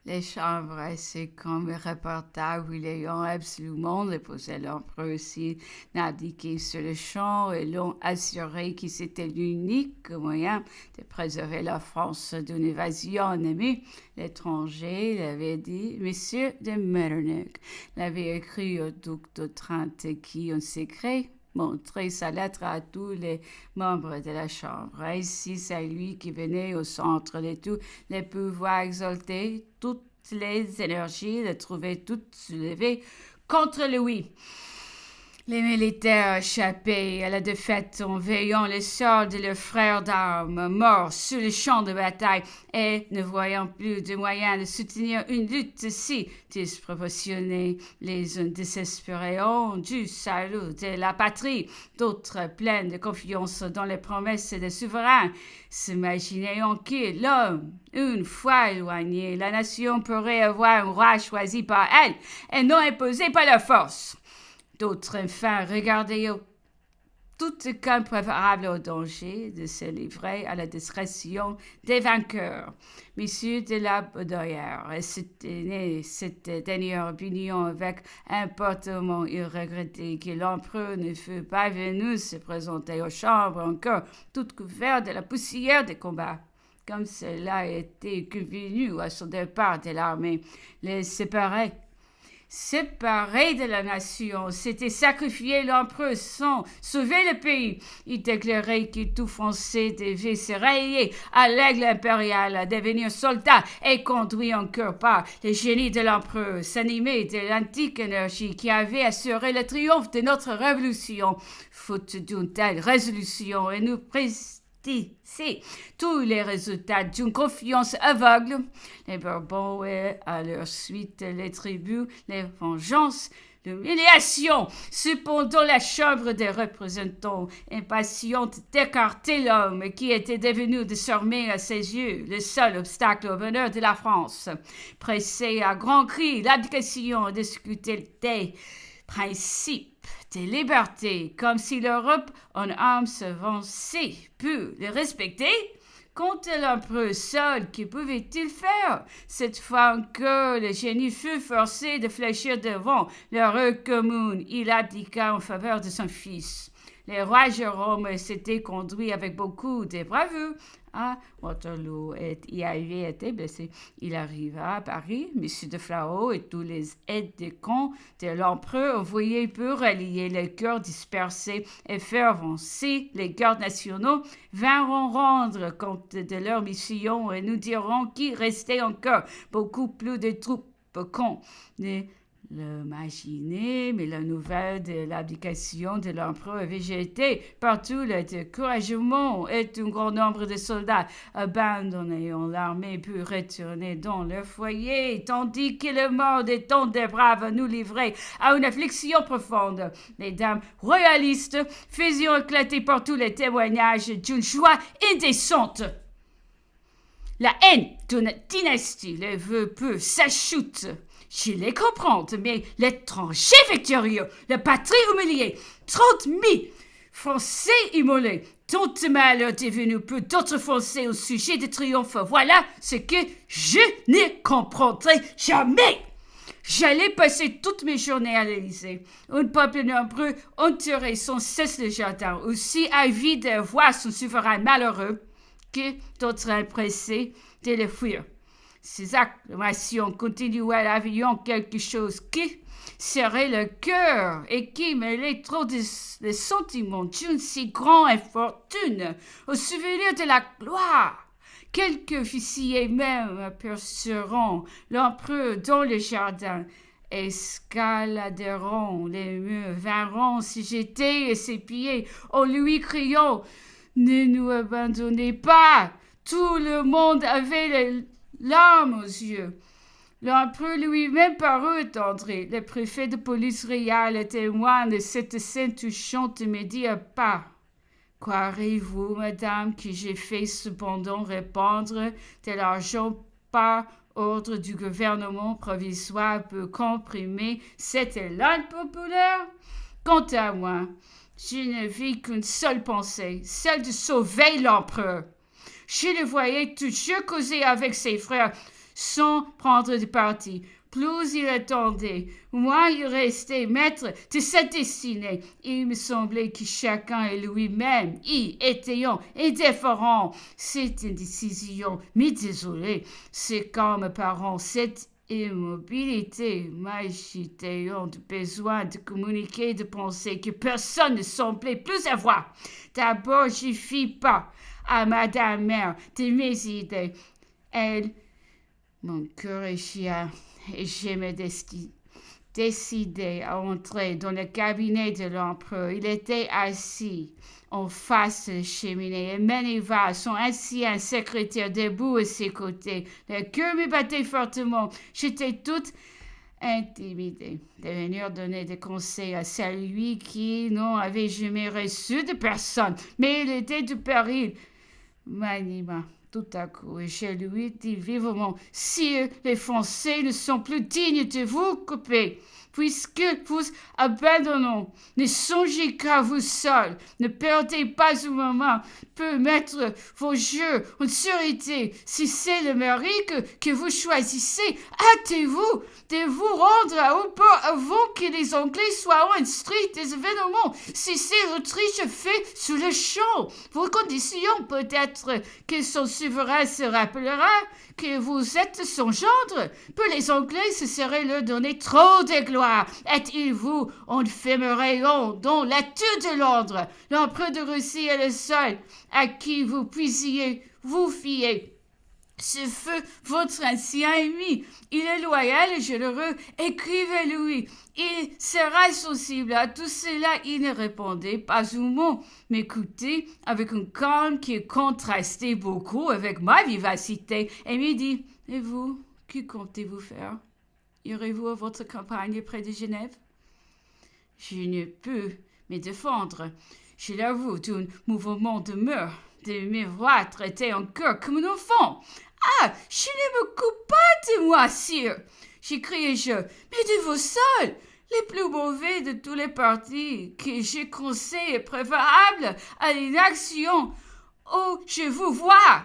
Les chambres, c'est comme le reportage où l'ayant absolument déposé l'empereur aussi n'abdiqué sur le champ et l'ont assuré que c'était l'unique moyen de préserver la France d'une évasion ennemie. L'étranger l'avait dit, Monsieur de Metternich l'avait écrit au duc d'Otrante qui, en secret, montrer sa lettre à tous les membres de la Chambre. Ainsi, c'est lui qui venait au centre de tous les pouvoirs exaltés, toutes les énergies de trouver toutes soulevées contre Louis. Les militaires échappés à la défaite en veillant le sort de leurs frères d'armes morts sur le champ de bataille et ne voyant plus de moyens de soutenir une lutte si disproportionnée. Les uns désespérés ont du salut de la patrie, d'autres pleines de confiance dans les promesses des souverains, s'imaginant que l'homme, une fois éloigné, la nation pourrait avoir un roi choisi par elle et non imposé par la force. D'autres, enfin, regardaient tout comme préférable au danger de se livrer à la discrétion des vainqueurs. Messieurs de la Baudoyer soutenaient cette dernière opinion avec un portement irregretté que l'empereur ne fût pas venu se présenter aux chambres encore tout couvert de la poussière des combats. Comme cela était convenu à son départ de l'armée, les séparé de la nation, s'était sacrifié l'empereur sans sauver le pays. Il déclarait que tout Français devait se rallier à l'aigle impérial, à devenir soldat et conduit encore par le génie de l'empereur, s'animer de l'antique énergie qui avait assuré le triomphe de notre révolution. Faute d'une telle résolution, et nous c'est tous les résultats d'une confiance aveugle. Les Bourbons et à leur suite les tribus, les vengeances, l'humiliation. Cependant, la Chambre des représentants, impatiente d'écarter l'homme qui était devenu désormais à ses yeux le seul obstacle au bonheur de la France, pressait à grands cris l'abdication et discutait des principes des libertés, comme si l'Europe en âme se vançait, put les respecter. Quant à l'empereur seul, que pouvait-il faire? Cette fois encore, le génie fut forcé de fléchir devant l'heureux commune. Il abdiqua en faveur de son fils. Le roi Jérôme s'était conduit avec beaucoup de bravoure à Waterloo et y avait été blessé. Il arriva à Paris. M. de Flahault et tous les aides-de-camp de l'empereur envoyés pour rallier les cœurs dispersés et faire avancer les gardes nationaux vinrent rendre compte de leur mission et nous dirons qu'il restait encore beaucoup plus de troupes qu'on ne l'imaginait, mais la nouvelle de l'abdication de l'empereur avait jeté partout le découragement et un grand nombre de soldats abandonnant l'armée pu retourner dans leur foyer, tandis que le mort de tant de braves nous livrait à une affliction profonde. Les dames royalistes faisaient éclater partout les témoignages d'une joie indécente. La haine d'une dynastie, les vœux peu s'ajoutent. Je les comprends, mais l'étranger victorieux, la patrie humiliée, 30 000 Français immolés, tant de malheur devenu peu d'autres Français au sujet de triomphe. Voilà ce que je ne comprendrai jamais. J'allais passer toutes mes journées à l'Élysée. Un peuple nombreux entourait sans cesse le jardin, aussi avide de voir son souverain malheureux que d'autres impressés de le fuir. Ces acclamations continuaient ayant quelque chose qui serrait le cœur et qui mêlait trop de sentiments d'une si grande infortune au souvenir de la gloire. Quelques officiers même aperçurent l'empereur dans le jardin, escaladeront les murs, vinrent s'y jeter et s'épier en lui criant « Ne nous abandonnez pas !» Tout le monde avait les larmes aux yeux. L'empereur lui-même parut attendri. Le préfet de police réelle est témoin de cette scène touchante et me dit à part. Croirez-vous, madame, que j'ai fait cependant répandre de l'argent par ordre du gouvernement provisoire pour comprimer cet élan populaire? Quant à moi, je ne vis qu'une seule pensée, celle de sauver l'empereur. Je le voyais toujours causer avec ses frères sans prendre de parti. Plus il attendait, moins il restait maître de sa destinée. Il me semblait que chacun et lui-même y étant indifférent. C'est une décision, mais désolé, c'est comme parents, cette immobilité m'agitant de besoin de communiquer, de penser que personne ne semblait plus avoir. D'abord, je fis pas à Madame Mère de mes idées. Elle mon cœur échia et je me décidai à entrer dans le cabinet de l'empereur. Il était assis en face de la cheminée et Maniva, son ancien secrétaire, debout à ses côtés. Le cœur me battait fortement. J'étais toute intimidée de venir donner des conseils à celui qui n'en avait jamais reçu de personne. Mais il était de péril. Manima, tout à coup, et je lui dis vivement, sire, les Français ne sont plus dignes de vous couper. Puisque vous abandonnons, ne songez qu'à vous seul, ne perdez pas un moment pour mettre vos jeux en sûreté. Si c'est le mari que vous choisissez, hâtez-vous de vous rendre au port avant que les Anglais soient instruits des événements. Si c'est l'Autriche fait sous le champ, vos conditions, peut-être que son souverain se rappellera que vous êtes son gendre. Pour les Anglais, ce serait leur donner trop de gloire. Et vous enfermeront dans la tour de Londres. L'empereur de Russie est le seul à qui vous puissiez vous fier. Ce fut votre ancien ami. Il est loyal et généreux. Écrivez-lui. Il sera sensible à tout cela. Il ne répondait pas un mot, m'écoutait avec un calme qui contrastait beaucoup avec ma vivacité et me dit « Et vous, que comptez-vous faire? Irez-vous à votre campagne près de Genève? » Je ne peux me défendre. Je l'avoue d'un mouvement de mœurs, de mes voix traitées encore comme un enfant. « Ah, je ne me coupe pas de moi, sire !» s'écriai-je, « mais de vous seul, les plus mauvais de tous les partis que je conseille est préférable à l'inaction. Oh, je vous vois